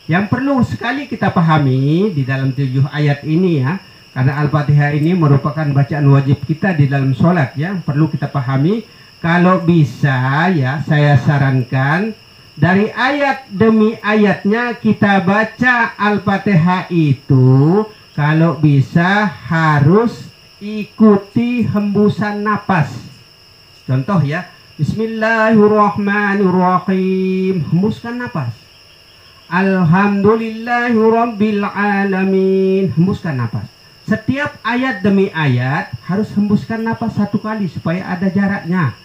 Yang perlu sekali kita pahami di dalam 7 ayat ini ya, karena Al-Fatihah ini merupakan bacaan wajib kita di dalam sholat ya, perlu kita pahami. Kalau bisa ya, saya sarankan dari ayat demi ayatnya kita baca Al-Fatihah itu, kalau bisa harus ikuti hembusan napas. Contoh ya, Bismillahirrahmanirrahim, hembuskan napas. Alhamdulillahirabbil alamin, hembuskan napas. Setiap ayat demi ayat harus hembuskan napas 1 kali supaya ada jaraknya.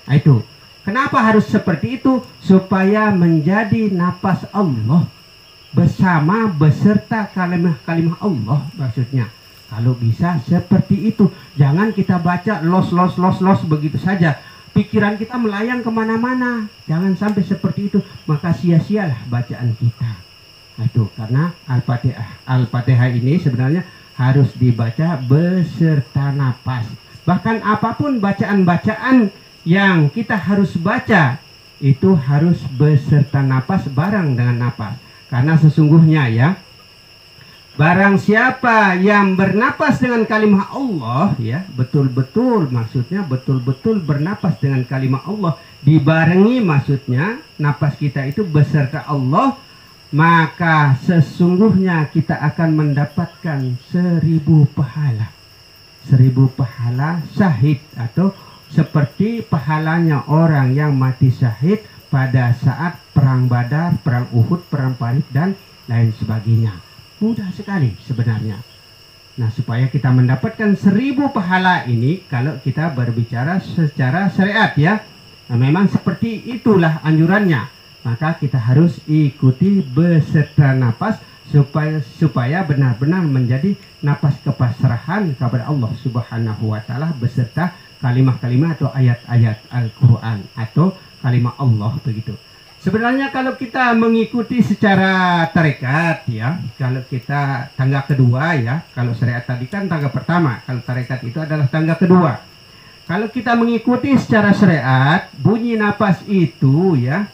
Nah, itu. Kenapa harus seperti itu? Supaya menjadi napas Allah bersama beserta kalimat-kalimat Allah maksudnya. Kalau bisa seperti itu. Jangan kita baca los begitu saja. Pikiran kita melayang kemana-mana. Jangan sampai seperti itu. Maka sia-sialah bacaan kita. Nah, itu. Karena Al-Fatihah ini sebenarnya harus dibaca beserta napas. Bahkan apapun bacaan-bacaan yang kita harus baca itu harus beserta napas, bareng dengan napas. Karena sesungguhnya ya, barang siapa yang bernapas dengan kalimat Allah ya, betul-betul maksudnya betul-betul bernapas dengan kalimat Allah, dibarengi maksudnya napas kita itu beserta Allah, maka sesungguhnya kita akan mendapatkan 1000 pahala. 1000 pahala syahid, atau seperti pahalanya orang yang mati syahid pada saat perang Badar, perang Uhud, perang Parit dan lain sebagainya. Mudah sekali sebenarnya. Nah, supaya kita mendapatkan 1000 pahala ini, kalau kita berbicara secara syariat ya, nah, memang seperti itulah anjurannya. Maka kita harus ikuti beserta napas supaya benar-benar menjadi napas kepasrahan kepada Allah Subhanahu wa taala beserta kalimat-kalimat atau ayat-ayat Al-Quran atau kalimat Allah begitu. Sebenarnya kalau kita mengikuti secara tarekat ya, kalau kita tangga kedua ya, kalau syariat tadi kan tangga pertama, kalau tarekat itu adalah tangga kedua. Kalau kita mengikuti secara syariat, bunyi napas itu ya,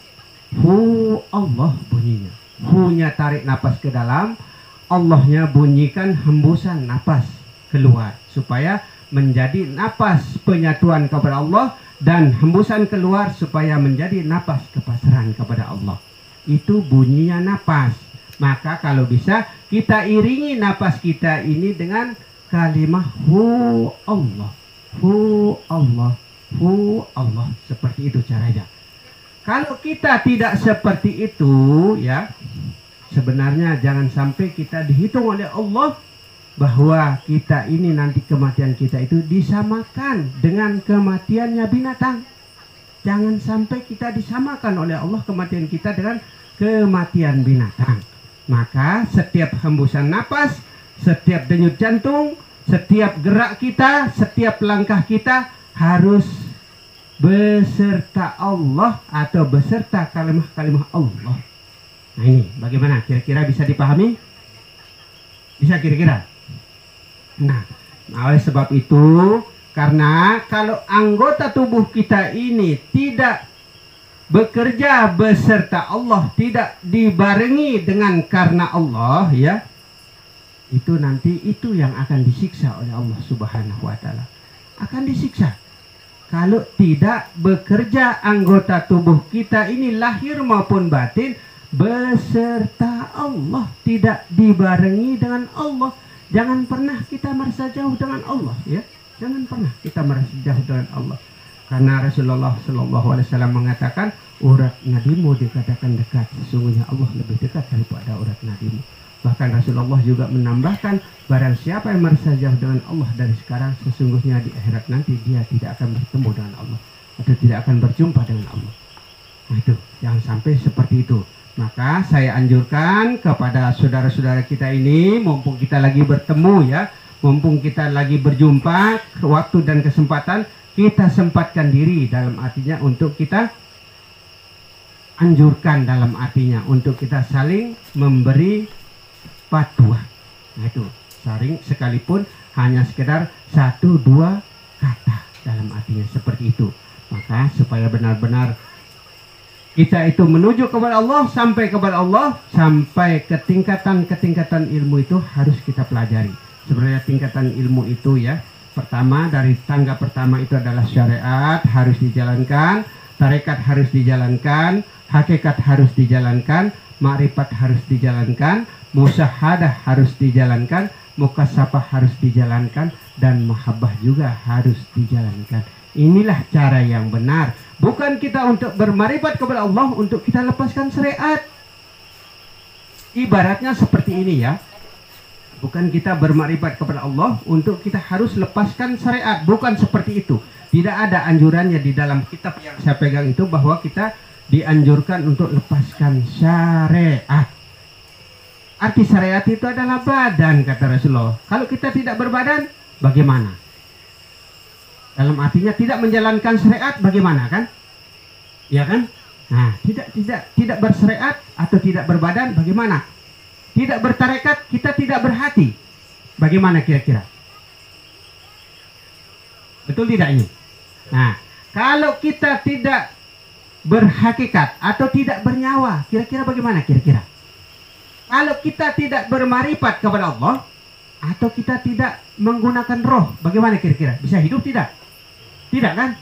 hu Allah bunyinya. Hu-nya tarik napas ke dalam, Allahnya bunyikan hembusan napas keluar supaya menjadi napas penyatuan kepada Allah, dan hembusan keluar supaya menjadi napas kepasrahan kepada Allah. Itu bunyinya napas. Maka kalau bisa kita iringi napas kita ini dengan kalimat hu Allah, hu Allah, hu Allah. Seperti itu caranya. Kalau kita tidak seperti itu ya, sebenarnya jangan sampai kita dihitung oleh Allah bahwa kita ini nanti kematian kita itu disamakan dengan kematiannya binatang. Jangan sampai kita disamakan oleh Allah kematian kita dengan kematian binatang. Maka setiap hembusan napas, setiap denyut jantung, setiap gerak kita, setiap langkah kita harus beserta Allah atau beserta kalimat-kalimat Allah. Nah, ini bagaimana? Kira-kira bisa dipahami? Bisa kira-kira? Nah, oleh sebab itu, karena kalau anggota tubuh kita ini tidak bekerja beserta Allah, tidak dibarengi dengan karena Allah ya, itu nanti itu yang akan disiksa oleh Allah Subhanahu wa taala. Akan disiksa. Kalau tidak bekerja anggota tubuh kita ini lahir maupun batin beserta Allah, tidak dibarengi dengan Allah. Jangan pernah kita merasa jauh dengan Allah ya. Jangan pernah kita merasa jauh dengan Allah. Karena Rasulullah SAW mengatakan urat nadimu dikatakan dekat. Sesungguhnya Allah lebih dekat daripada urat nadimu. Bahkan Rasulullah juga menambahkan barang siapa yang merasa jauh dengan Allah dari sekarang, sesungguhnya di akhirat nanti dia tidak akan bertemu dengan Allah atau tidak akan berjumpa dengan Allah. Nah itu, jangan sampai seperti itu. Maka saya anjurkan kepada saudara-saudara kita ini, mumpung kita lagi bertemu ya, mumpung kita lagi berjumpa, waktu dan kesempatan, kita sempatkan diri dalam artinya untuk kita anjurkan dalam artinya untuk kita saling memberi fatwa. Nah itu, saling sekalipun hanya sekedar 1-2 kata dalam artinya seperti itu. Maka supaya benar-benar Kita itu menuju kepada Allah, sampai kepada Allah, sampai ke tingkatan ilmu itu harus kita pelajari. Sebenarnya tingkatan ilmu itu ya, pertama dari tangga pertama itu adalah syariat harus dijalankan, tarekat harus dijalankan, hakikat harus dijalankan, makrifat harus dijalankan, musyahadah harus dijalankan, mukasyafah harus dijalankan, dan mahabbah juga harus dijalankan. Inilah cara yang benar. Bukan kita untuk bermarifat kepada Allah untuk kita lepaskan syariat. Ibaratnya seperti ini ya. Bukan kita bermarifat kepada Allah untuk kita harus lepaskan syariat. Bukan seperti itu. Tidak ada anjurannya di dalam kitab yang saya pegang itu bahwa kita dianjurkan untuk lepaskan syariat. Arti syariat itu adalah badan, kata Rasulullah. Kalau kita tidak berbadan, bagaimana? Dalam artinya tidak menjalankan syariat, bagaimana kan? Ya kan? Nah, tidak bersyariat atau tidak berbadan, bagaimana? Tidak bertarekat, kita tidak berhati. Bagaimana kira-kira? Betul tidak ini? Nah, kalau kita tidak berhakikat atau tidak bernyawa, kira-kira bagaimana kira-kira? Kalau kita tidak bermarifat kepada Allah atau kita tidak menggunakan roh, bagaimana kira-kira? Bisa hidup tidak? Tidak kan?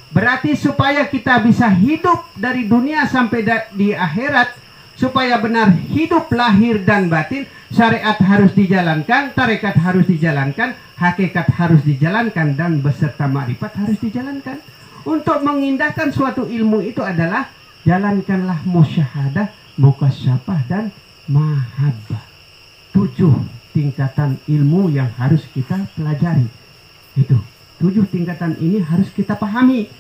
Berarti supaya kita bisa hidup dari dunia sampai di akhirat, supaya benar hidup lahir dan batin, syariat harus dijalankan, tarekat harus dijalankan, hakikat harus dijalankan, dan beserta makrifat harus dijalankan. Untuk mengindahkan suatu ilmu itu adalah jalankanlah musyahadah, mukasyafah, dan mahabbah. 7 tingkatan ilmu yang harus kita pelajari. Itu 7 tingkatan ini harus kita pahami.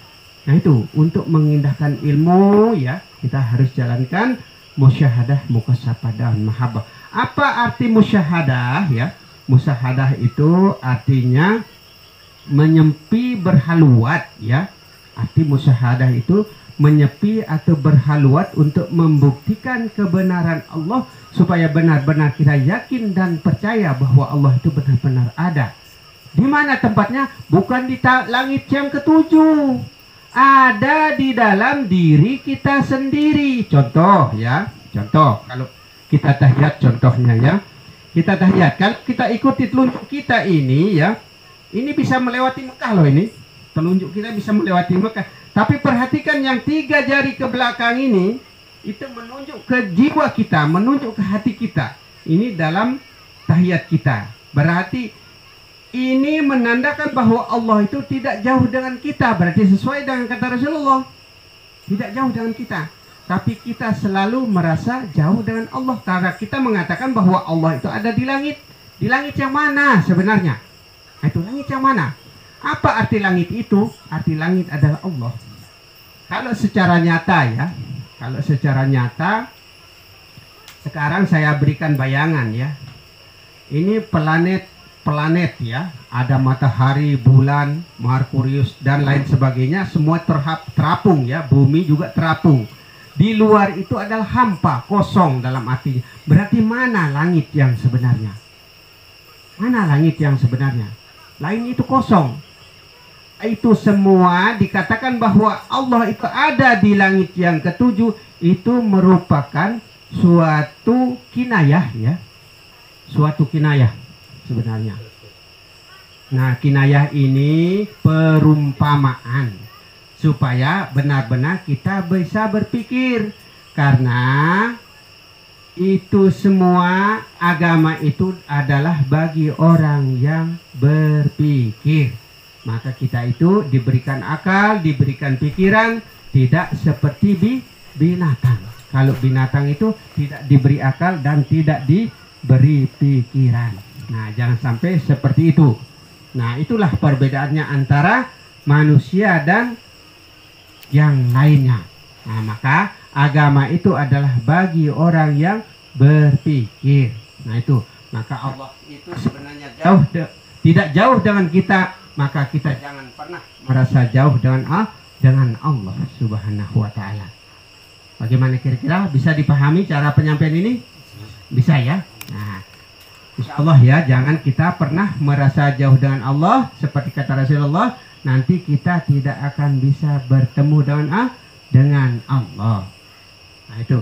Nah itu untuk mengindahkan ilmu ya, kita harus jalankan musyahadah, mukasyafah, dan mahabbah. Apa arti musyahadah ya? Musyahadah itu artinya menyepi berhaluat ya. Arti musyahadah itu menyepi atau berhaluat untuk membuktikan kebenaran Allah, supaya benar-benar kita yakin dan percaya bahwa Allah itu benar-benar ada. Di mana tempatnya? Bukan di langit yang ke-7. Ada di dalam diri kita sendiri. Contoh ya, contoh kalau kita tahiyat contohnya ya. Kita tahiyat, kalau kita ikuti telunjuk kita ini ya, ini bisa melewati Mekah loh ini. Telunjuk kita bisa melewati Mekah. Tapi perhatikan yang 3 jari ke belakang ini, itu menunjuk ke jiwa kita, menunjuk ke hati kita. Ini dalam tahiyat kita. Berarti ini menandakan bahwa Allah itu tidak jauh dengan kita. Berarti sesuai dengan kata Rasulullah, tidak jauh dengan kita. Tapi kita selalu merasa jauh dengan Allah, karena kita mengatakan bahwa Allah itu ada di langit. Di langit yang mana sebenarnya? Nah, itu langit yang mana? Apa arti langit itu? Arti langit adalah Allah. Kalau secara nyata ya, kalau secara nyata, sekarang saya berikan bayangan ya. Ini planet ya, ada matahari, bulan, Merkurius, dan lain sebagainya, semua terapung ya, bumi juga terapung. Di luar itu adalah hampa, kosong dalam artinya. Berarti mana langit yang sebenarnya? Mana langit yang sebenarnya? Lain itu kosong. Itu semua dikatakan bahwa Allah itu ada di langit yang ke-7, itu merupakan suatu kinayah ya. Suatu kinayah sebenarnya. Nah, kinayah ini perumpamaan supaya benar-benar kita bisa berpikir, karena itu semua agama itu adalah bagi orang yang berpikir. Maka kita itu diberikan akal, diberikan pikiran, tidak seperti binatang. Kalau binatang itu tidak diberi akal dan tidak diberi pikiran. Nah, jangan sampai seperti itu. Nah, itulah perbedaannya antara manusia dan yang lainnya. Nah, maka agama itu adalah bagi orang yang berpikir. Nah, itu. Maka Allah itu sebenarnya tidak jauh dengan kita. Maka kita jangan pernah merasa jauh dengan Allah Subhanahu wa ta'ala. Bagaimana kira-kira bisa dipahami cara penyampaian ini? Bisa ya? Nah, insya Allah ya, jangan kita pernah merasa jauh dengan Allah. Seperti kata Rasulullah, nanti kita tidak akan bisa bertemu dengan Allah. Nah itu.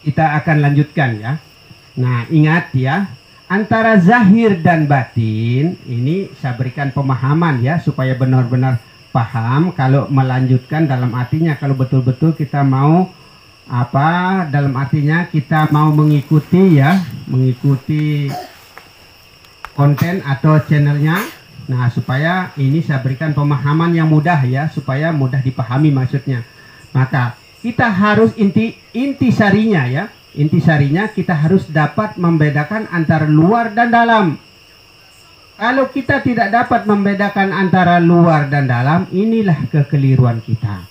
Kita akan lanjutkan ya. Nah ingat ya, antara zahir dan batin ini saya berikan pemahaman ya supaya benar-benar paham. Kalau melanjutkan dalam artinya kalau betul-betul kita mau apa, dalam artinya kita mau mengikuti ya, mengikuti konten atau channelnya. Nah supaya ini saya berikan pemahaman yang mudah ya, supaya mudah dipahami maksudnya. Maka kita harus intisarinya ya, intisarinya kita harus dapat membedakan antara luar dan dalam. Kalau kita tidak dapat membedakan antara luar dan dalam, inilah kekeliruan kita.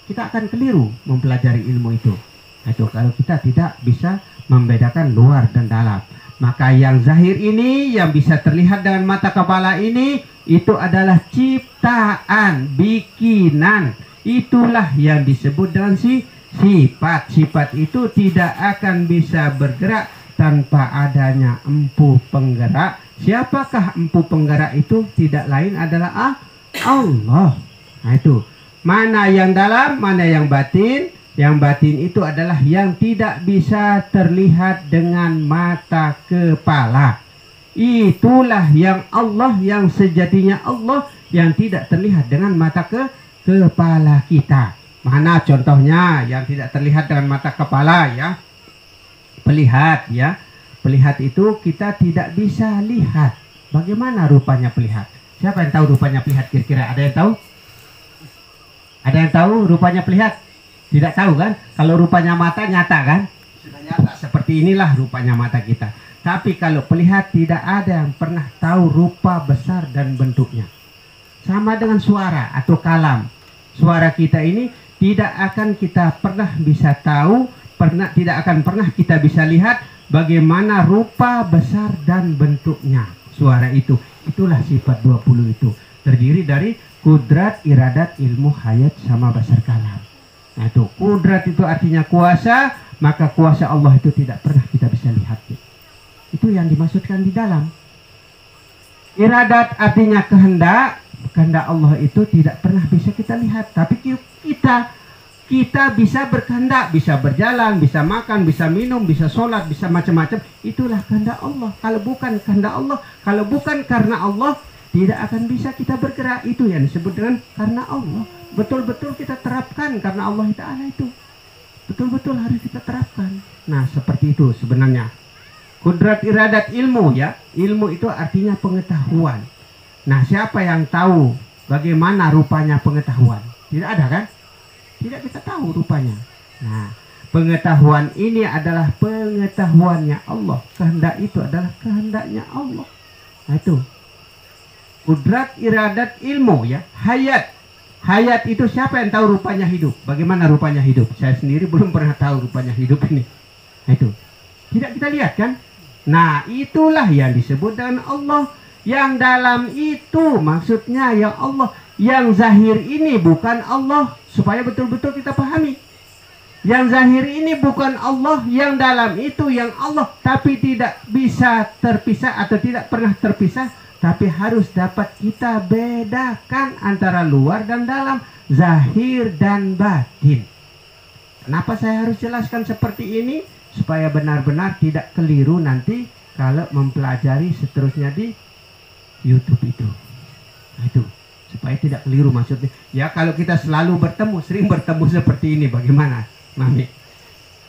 Kita akan keliru mempelajari ilmu itu. Itu kalau kita tidak bisa membedakan luar dan dalam. Maka yang zahir ini, yang bisa terlihat dengan mata kepala ini, itu adalah ciptaan, bikinan. Itulah yang disebut dengan sifat. Sifat itu tidak akan bisa bergerak tanpa adanya empu penggerak. Siapakah empu penggerak itu? Tidak lain adalah Allah. Nah itu. Mana yang dalam, mana yang batin. Yang batin itu adalah yang tidak bisa terlihat dengan mata kepala. Itulah yang Allah, yang sejatinya Allah, yang tidak terlihat dengan mata kepala kita. Mana contohnya yang tidak terlihat dengan mata kepala ya? Pelihat ya. Pelihat itu kita tidak bisa lihat. Bagaimana rupanya pelihat? Siapa yang tahu rupanya pelihat kira-kira? Ada yang tahu? Ada yang tahu rupanya pelihat? Tidak tahu kan? Kalau rupanya mata nyata kan? Sudah nyata. Seperti inilah rupanya mata kita. Tapi kalau pelihat tidak ada yang pernah tahu rupa besar dan bentuknya. Sama dengan suara atau kalam. Suara kita ini tidak akan kita pernah bisa tahu, tidak akan pernah kita bisa lihat bagaimana rupa besar dan bentuknya suara itu. Itulah sifat 20 itu. Terdiri dari kudrat, iradat, ilmu, hayat, sama basar kalam. Nah itu, kudrat itu artinya kuasa, maka kuasa Allah itu tidak pernah kita bisa lihat. Itu yang dimaksudkan di dalam. Iradat artinya kehendak. Kehendak Allah itu tidak pernah bisa kita lihat. Tapi kita bisa berkehendak, bisa berjalan, bisa makan, bisa minum, bisa sholat, bisa macam-macam. Itulah kehendak Allah. Kalau bukan kehendak Allah, kalau bukan karena Allah, tidak akan bisa kita bergerak. Itu yang disebut dengan karena Allah. Betul-betul kita terapkan karena Allah Ta'ala itu. Betul-betul harus kita terapkan. Nah seperti itu sebenarnya. Kudrat, iradat, ilmu ya. Ilmu itu artinya pengetahuan. Nah siapa yang tahu bagaimana rupanya pengetahuan? Tidak ada kan? Tidak kita tahu rupanya. Nah pengetahuan ini adalah pengetahuannya Allah. Kehendak itu adalah kehendaknya Allah. Nah itu. Kudrat, iradat, ilmu ya. Hayat. Hayat itu siapa yang tahu rupanya hidup? Bagaimana rupanya hidup? Saya sendiri belum pernah tahu rupanya hidup ini. Nah, itu. Tidak kita lihat kan? Nah itulah yang disebut dengan Allah. Yang dalam itu maksudnya yang Allah. Yang zahir ini bukan Allah. Supaya betul-betul kita pahami. Yang zahir ini bukan Allah. Yang dalam itu yang Allah. Tapi tidak bisa terpisah atau tidak pernah terpisah. Tapi harus dapat kita bedakan antara luar dan dalam, zahir dan batin. Kenapa saya harus jelaskan seperti ini? Supaya benar-benar tidak keliru nanti kalau mempelajari seterusnya di YouTube itu. Nah, itu. Supaya tidak keliru maksudnya. Ya kalau kita selalu bertemu, sering bertemu seperti ini, bagaimana Mami?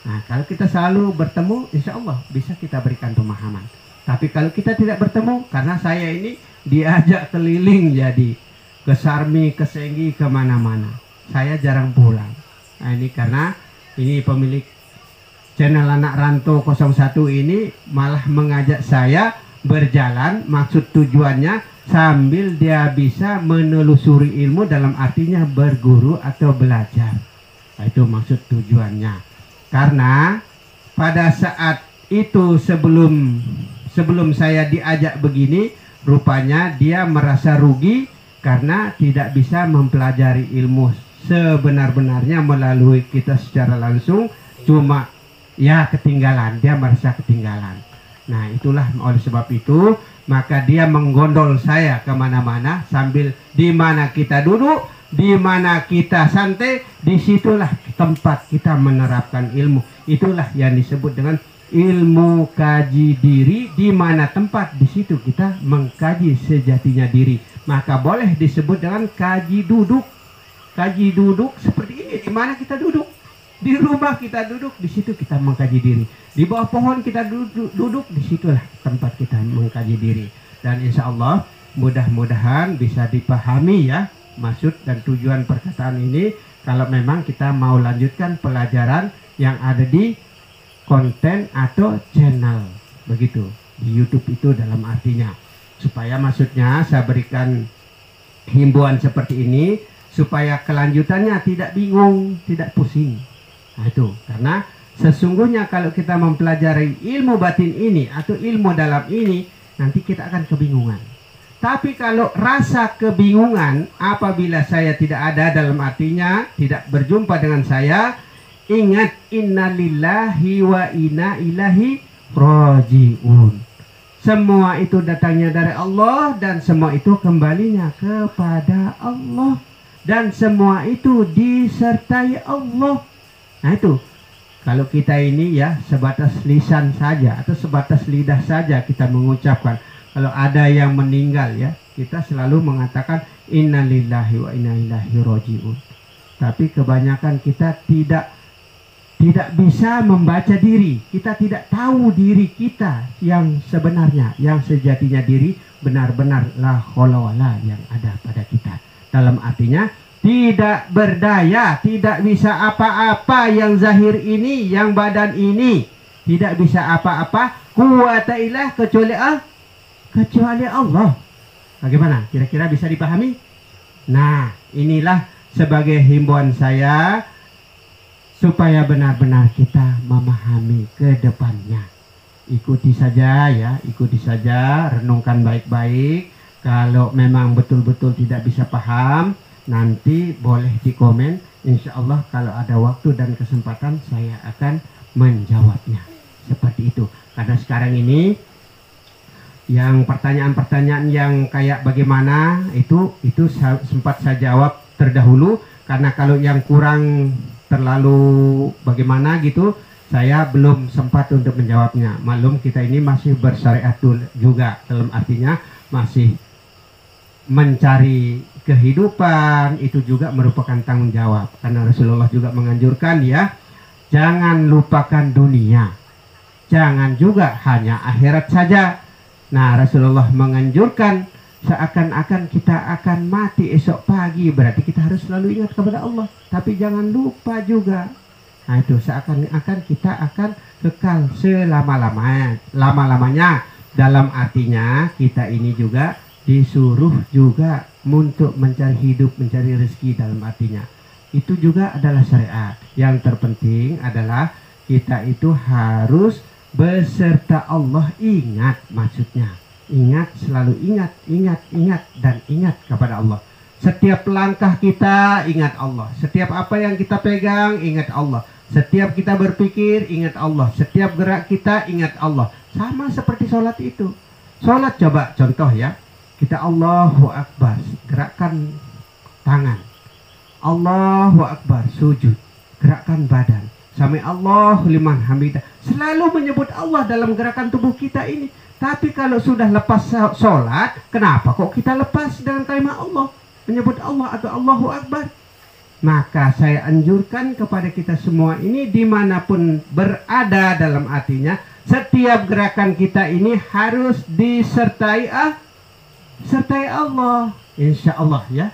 Nah kalau kita selalu bertemu, insya Allah bisa kita berikan pemahaman. Tapi kalau kita tidak bertemu, karena saya ini diajak keliling jadi ke Sarmi, ke Senggi, kemana-mana. Saya jarang pulang. Nah ini karena ini pemilik channel Anak Rantau 01 ini malah mengajak saya berjalan, maksud tujuannya sambil dia bisa menelusuri ilmu dalam artinya berguru atau belajar. Nah, itu maksud tujuannya. Karena pada saat itu sebelum saya diajak begini, rupanya dia merasa rugi karena tidak bisa mempelajari ilmu sebenar-benarnya melalui kita secara langsung, cuma ya ketinggalan, dia merasa ketinggalan. Nah itulah oleh sebab itu maka dia menggondol saya kemana-mana sambil di mana kita duduk di mana kita santai, disitulah tempat kita menerapkan ilmu. Itulah yang disebut dengan ilmu kaji diri, di mana tempat di situ kita mengkaji sejatinya diri. Maka boleh disebut dengan kaji duduk. Kaji duduk seperti ini, di mana kita duduk. Di rumah kita duduk, di situ kita mengkaji diri. Di bawah pohon kita duduk, disitulah tempat kita mengkaji diri. Dan insya Allah mudah-mudahan bisa dipahami ya maksud dan tujuan perkataan ini. Kalau memang kita mau lanjutkan pelajaran yang ada di konten atau channel begitu di YouTube itu, dalam artinya supaya maksudnya saya berikan himbauan seperti ini supaya kelanjutannya tidak bingung, tidak pusing. Nah itu karena sesungguhnya kalau kita mempelajari ilmu batin ini atau ilmu dalam ini, nanti kita akan kebingungan. Tapi kalau rasa kebingungan apabila saya tidak ada, dalam artinya tidak berjumpa dengan saya, ingat innalillahi wa inna ilaihi rajiun. Semua itu datangnya dari Allah dan semua itu kembalinya kepada Allah. Dan semua itu disertai Allah. Nah itu, kalau kita ini ya sebatas lisan saja atau sebatas lidah saja kita mengucapkan. Kalau ada yang meninggal ya, kita selalu mengatakan innalillahi wa inna ilaihi rajiun. Tapi kebanyakan kita tidak bisa membaca diri. Kita tidak tahu diri kita yang sebenarnya, yang sejatinya diri benar-benar la haula wala yang ada pada kita. Dalam artinya tidak berdaya, tidak bisa apa-apa yang zahir ini, yang badan ini. Tidak bisa apa-apa, quwata illah kecuali Allah. Bagaimana? Kira-kira bisa dipahami? Nah, inilah sebagai himbauan saya supaya benar-benar kita memahami ke depannya. Ikuti saja ya, ikuti saja, renungkan baik-baik. Kalau memang betul-betul tidak bisa paham, nanti boleh di komen. Insya Allah kalau ada waktu dan kesempatan saya akan menjawabnya. Seperti itu. Karena sekarang ini yang pertanyaan-pertanyaan yang kayak bagaimana itu sempat saya jawab terdahulu. Karena kalau yang kurang terlalu bagaimana gitu, saya belum sempat untuk menjawabnya. Maklum kita ini masih bersyariat juga, dalam artinya masih mencari kehidupan, itu juga merupakan tanggung jawab. Karena Rasulullah juga menganjurkan ya, jangan lupakan dunia, jangan juga hanya akhirat saja. Nah, Rasulullah menganjurkan seakan-akan kita akan mati esok pagi, berarti kita harus selalu ingat kepada Allah. Tapi jangan lupa juga. Nah itu seakan-akan kita akan kekal selama-lamanya. Dalam artinya kita ini juga disuruh juga untuk mencari hidup, mencari rezeki, dalam artinya. Itu juga adalah syariat. Yang terpenting adalah kita itu harus beserta Allah. Ingat maksudnya, ingat, selalu ingat dan ingat kepada Allah. Setiap langkah kita ingat Allah, setiap apa yang kita pegang ingat Allah, setiap kita berpikir ingat Allah, setiap gerak kita ingat Allah. Sama seperti sholat itu. Sholat coba contoh ya, kita Allahu Akbar, gerakkan tangan, Allahu Akbar, sujud, gerakkan badan, sami Allahu liman hamidah. Selalu menyebut Allah dalam gerakan tubuh kita ini. Tapi kalau sudah lepas sholat, kenapa kok kita lepas dengan kalimat Allah, menyebut Allah atau Allahu Akbar? Maka saya anjurkan kepada kita semua ini dimanapun berada, dalam artinya setiap gerakan kita ini harus disertai sertai Allah. Insya Allah ya,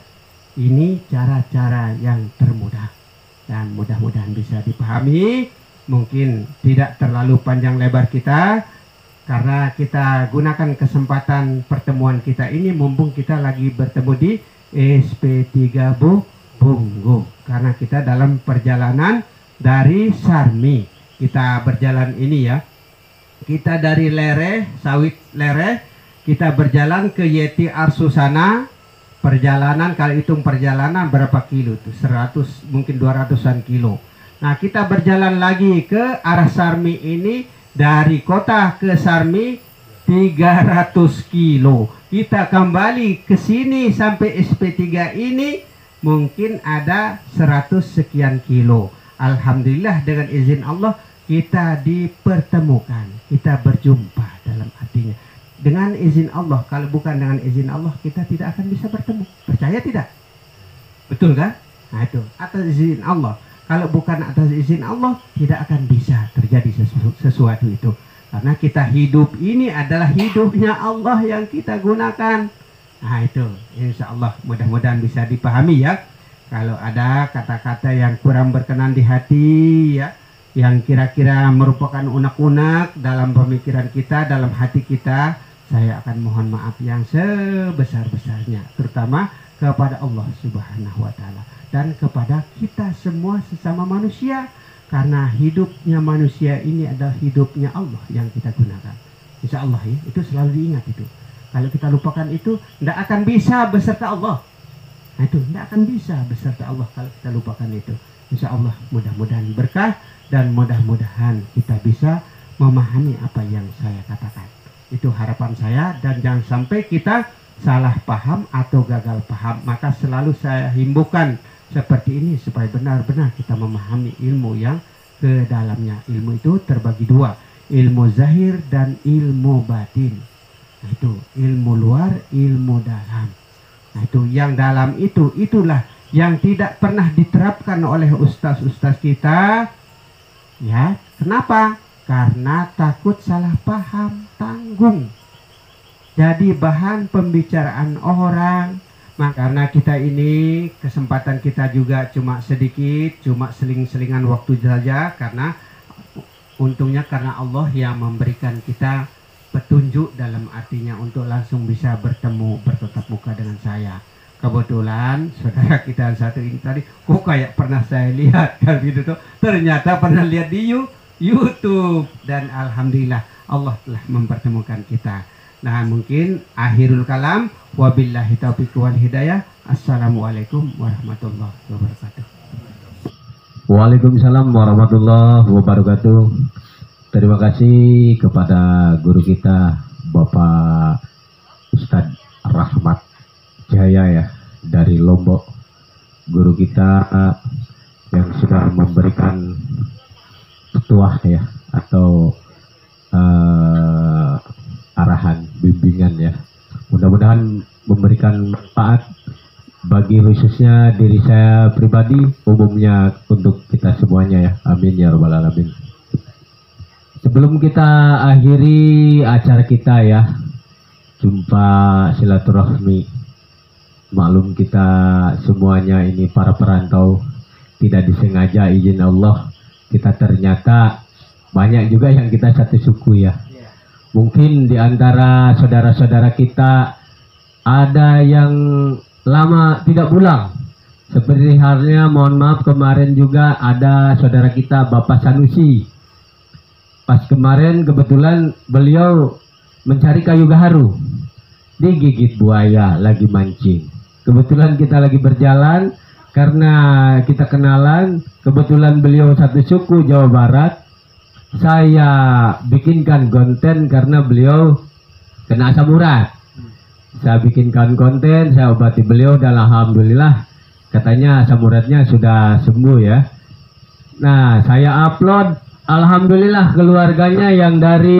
ini cara-cara yang termudah dan mudah-mudahan bisa dipahami. Mungkin tidak terlalu panjang lebar kita, karena kita gunakan kesempatan pertemuan kita ini mumpung kita lagi bertemu di SP3 Bunggu. Karena kita dalam perjalanan dari Sarmi. Kita berjalan ini ya. Kita dari Sawit Lere, kita berjalan ke Yeti Arsusana. Perjalanan, kalau hitung perjalanan berapa kilo tuh? 100, mungkin 200-an kilo. Nah, kita berjalan lagi ke arah Sarmi ini. Dari kota ke Sarmi 300 kilo. Kita kembali ke sini sampai SP3 ini mungkin ada 100 sekian kilo. Alhamdulillah dengan izin Allah kita dipertemukan, kita berjumpa dalam artinya. Dengan izin Allah, kalau bukan dengan izin Allah kita tidak akan bisa bertemu. Percaya tidak? Betul kan? Nah itu, atas izin Allah. Kalau bukan atas izin Allah tidak akan bisa terjadi sesuatu itu. Karena kita hidup ini adalah hidupnya Allah yang kita gunakan. Nah itu, insya Allah mudah-mudahan bisa dipahami ya. Kalau ada kata-kata yang kurang berkenan di hati ya, yang kira-kira merupakan unek-unek dalam pemikiran kita, dalam hati kita, saya akan mohon maaf yang sebesar-besarnya, terutama kepada Allah Subhanahu wa Ta'ala dan kepada kita semua sesama manusia, karena hidupnya manusia ini adalah hidupnya Allah yang kita gunakan. Insya Allah ya, itu selalu diingat itu. Kalau kita lupakan itu, tidak akan bisa beserta Allah. Nah itu, tidak akan bisa beserta Allah kalau kita lupakan itu. Insya Allah mudah-mudahan berkah dan mudah-mudahan kita bisa memahami apa yang saya katakan. Itu harapan saya, dan jangan sampai kita salah paham atau gagal paham. Maka selalu saya himbaukan seperti ini supaya benar-benar kita memahami ilmu yang ke dalamnya. Ilmu itu terbagi dua, ilmu zahir dan ilmu batin. Nah itu ilmu luar, ilmu dalam. Nah itu yang dalam itu, itulah yang tidak pernah diterapkan oleh ustaz-ustaz kita. Ya, kenapa? Karena takut salah paham, tanggung. Jadi bahan pembicaraan orang. Maka karena kita ini kesempatan kita juga cuma sedikit, cuma seling-selingan waktu saja, karena untungnya karena Allah yang memberikan kita petunjuk dalam artinya untuk langsung bisa bertemu, bertatap muka dengan saya. Kebetulan saudara kita satu ini tadi, kok kayak pernah saya lihat kan gitu tuh. Ternyata pernah lihat di YouTube, dan alhamdulillah Allah telah mempertemukan kita. Nah mungkin akhirul kalam, wabillahi taufiq wal hidayah. Assalamualaikum warahmatullahi wabarakatuh. Waalaikumsalam warahmatullahi wabarakatuh. Terima kasih kepada guru kita Bapak Ustadz Rahmat Jaya ya, dari Lombok. Guru kita yang sudah memberikan petuah ya, atau arahan, bimbingan ya. Mudah-mudahan memberikan manfaat bagi khususnya diri saya pribadi, umumnya untuk kita semuanya ya. Amin ya rabbal alamin. Sebelum kita akhiri acara kita ya, jumpa silaturahmi. Maklum kita semuanya ini para perantau, tidak disengaja izin Allah kita ternyata banyak juga yang kita satu suku ya. Mungkin di antara saudara-saudara kita ada yang lama tidak pulang. Seperti halnya, mohon maaf, kemarin juga ada saudara kita Bapak Sanusi. Pas kemarin kebetulan beliau mencari kayu gaharu, digigit buaya lagi mancing. Kebetulan kita lagi berjalan, karena kita kenalan, kebetulan beliau satu suku Jawa Barat. Saya bikinkan konten karena beliau kena asam urat. Saya bikinkan konten, saya obati beliau, dan alhamdulillah katanya asam uratnya sudah sembuh ya. Nah, saya upload, alhamdulillah keluarganya yang dari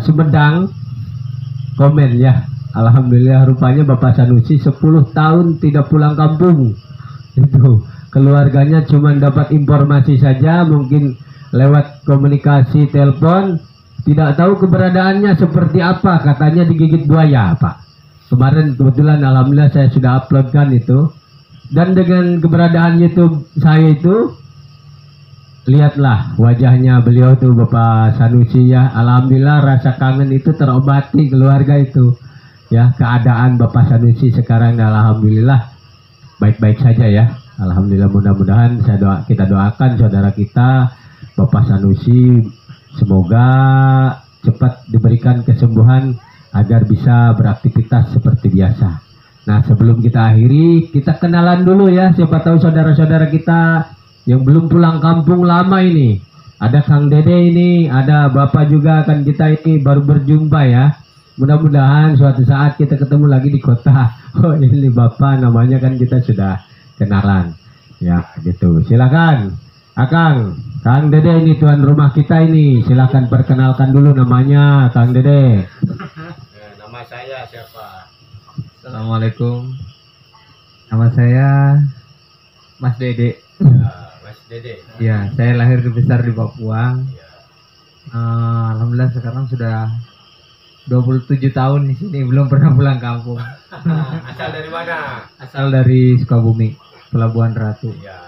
Sumedang komen ya. Alhamdulillah, rupanya Bapak Sanusi 10 tahun tidak pulang kampung. Itu keluarganya cuma dapat informasi saja, mungkin lewat komunikasi telepon, tidak tahu keberadaannya seperti apa. Katanya digigit buaya Pak. Kemarin kebetulan alhamdulillah saya sudah uploadkan itu, dan dengan keberadaan YouTube saya itu, lihatlah wajahnya beliau tuh Bapak Sanusi ya. Alhamdulillah rasa kangen itu terobati keluarga itu ya. Keadaan Bapak Sanusi sekarang alhamdulillah baik-baik saja ya. Alhamdulillah, mudah-mudahan kita doakan saudara kita Bapak Sanusi semoga cepat diberikan kesembuhan agar bisa beraktivitas seperti biasa. Nah, sebelum kita akhiri, kita kenalan dulu ya. Siapa tahu saudara-saudara kita yang belum pulang kampung lama ini. Ada Kang Dede ini, ada Bapak juga, kan kita ini baru berjumpa ya. Mudah-mudahan suatu saat kita ketemu lagi di kota. Oh ini Bapak namanya kan kita sudah kenalan. Ya gitu. Silakan Akang, Kang Dede ini tuan rumah kita ini. Silakan perkenalkan dulu namanya Kang Dede. Nama saya siapa? Assalamualaikum. Nama saya Mas Dede. Ya, Mas Dede. Ya, saya lahir dan besar di Papua. Ya. Alhamdulillah sekarang sudah 27 tahun di sini, belum pernah pulang kampung. Asal dari mana? Asal dari Sukabumi, Pelabuhan Ratu. Ya.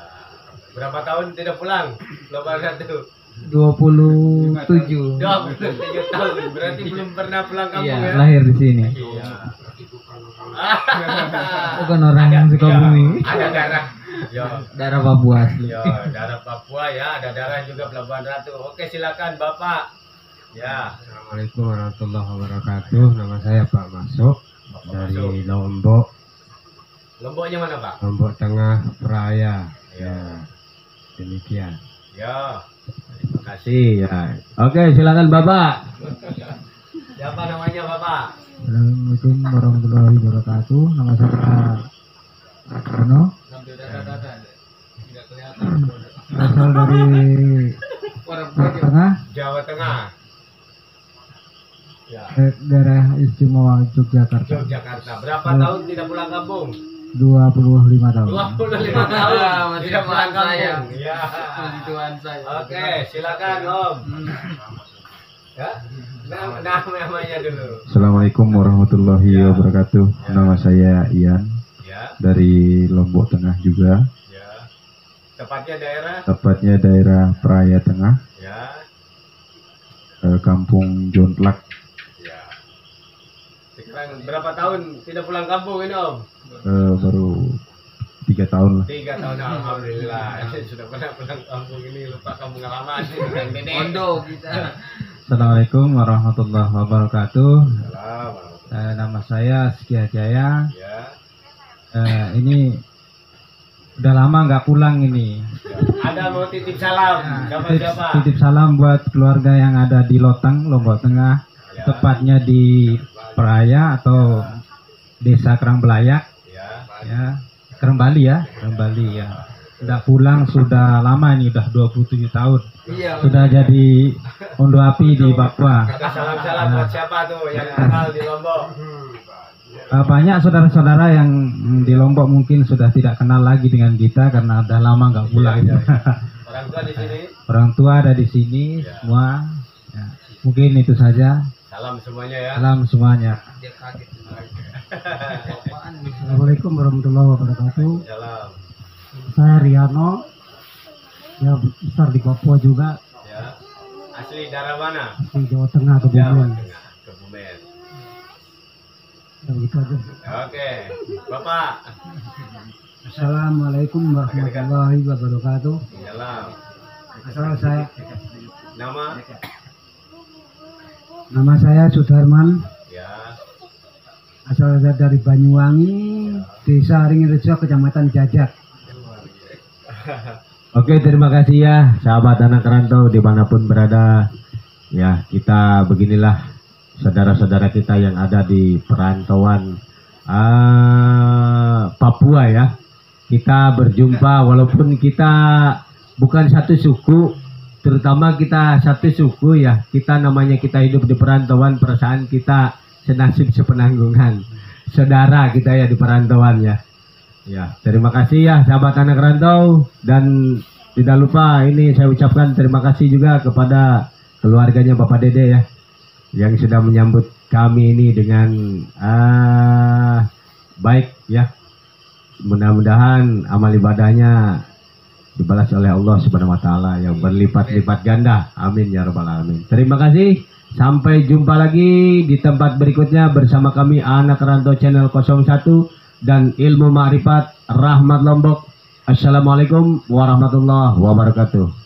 Berapa tahun tidak pulang? Pelabuhan Ratu. 27. 27 tahun. Berarti belum pernah pulang kampung Iya, ya? lahir di sini. Iya. Bukan orang Sukabumi. Ya, ada darah. Yo. Darah Papua asli. Yo, darah Papua ya, ada darah juga Pelabuhan Ratu. Oke, silakan Bapak. Ya. Assalamualaikum warahmatullahi wabarakatuh. Nama saya Pak Masuk dari Lombok, Lomboknya mana, Pak? Lombok Tengah Peraya. Ya, demikian. Ya. Terima kasih ya. Oke, silakan Bapak. Siapa namanya, Bapak? Assalamualaikum warahmatullahi wabarakatuh. Nama saya Karno. Asal dari Tengah, Jawa Tengah. Ya. daerah istimewa Yogyakarta. Yogyakarta. Berapa tahun tidak pulang kampung? 25 tahun. 25 tahun tidak pulang kampung. Ya. Tuhan saya. Oke, silakan Om. Ya. Namanya dulu. Assalamualaikum warahmatullahi Ya. wabarakatuh. Ya. Nama saya Ian Ya. dari Lombok Tengah juga. Ya. Tepatnya daerah? Tepatnya daerah Peraya Tengah, Ya. Kampung Jontlak. Ya. Sekarang berapa tahun tidak pulang kampung ini Om? Baru 3 tahun lah. 3 tahun alhamdulillah. Sudah pernah pulang kampung ini, lupa kampung halaman. Kang Dede. kita. Assalamualaikum warahmatullahi wabarakatuh. Salam. Nama saya Sekia Jaya. Ya. Ini udah lama nggak pulang ini. Ada mau titip salam. Siapa? Titip salam buat keluarga yang ada di Lotang, Lombok Tengah, Ya. tepatnya di Peraya atau Desa Kerangbelayak, Ya. ya, Kerembali ya, Kerembali ya. Udah pulang sudah lama ini, udah 27 tahun. Iya. Sudah jadi ondo api di Papua. Ada salam-salam buat siapa tuh yang kenal di Lombok? Banyak saudara-saudara yang di Lombok mungkin sudah tidak kenal lagi dengan kita karena udah lama nggak pulang. Iya, Orang tua di sini. Orang tua ada di sini Ya. semua. Ya, mungkin itu saja. Salam semuanya ya. Salam semuanya. Assalamualaikum warahmatullahi wabarakatuh. Salam. Saya Riano, ya besar di Papua juga, Ya. Asli daerah mana? di Jawa Tengah, Jawa Kebumen. Tengah, Kebumen. Ya, begitu aja. Oke, Bapak. Assalamualaikum warahmatullahi wabarakatuh. Salam. Nama saya Sudarman, Ya. asal dari Banyuwangi, Desa Ringrejo, Kecamatan Jajak. Oke, terima kasih ya sahabat anak rantau dimanapun berada. Ya, kita beginilah saudara-saudara kita yang ada di perantauan Papua ya. Kita berjumpa walaupun kita bukan satu suku, terutama kita satu suku ya. Kita namanya kita hidup di perantauan, perasaan kita senasib sepenanggungan. Saudara kita ya di perantauan ya. Ya, terima kasih ya sahabat anak rantau, dan tidak lupa ini saya ucapkan terima kasih juga kepada keluarganya Bapak Dede ya yang sudah menyambut kami ini dengan baik ya. Mudah-mudahan amal ibadahnya dibalas oleh Allah Subhanahu wa taala yang berlipat-lipat ganda. Amin ya rabbal alamin. Terima kasih. Sampai jumpa lagi di tempat berikutnya bersama kami Anak Rantau Channel 01 dan Ilmu Ma'rifat Rahmat Lombok. Assalamualaikum warahmatullahi wabarakatuh.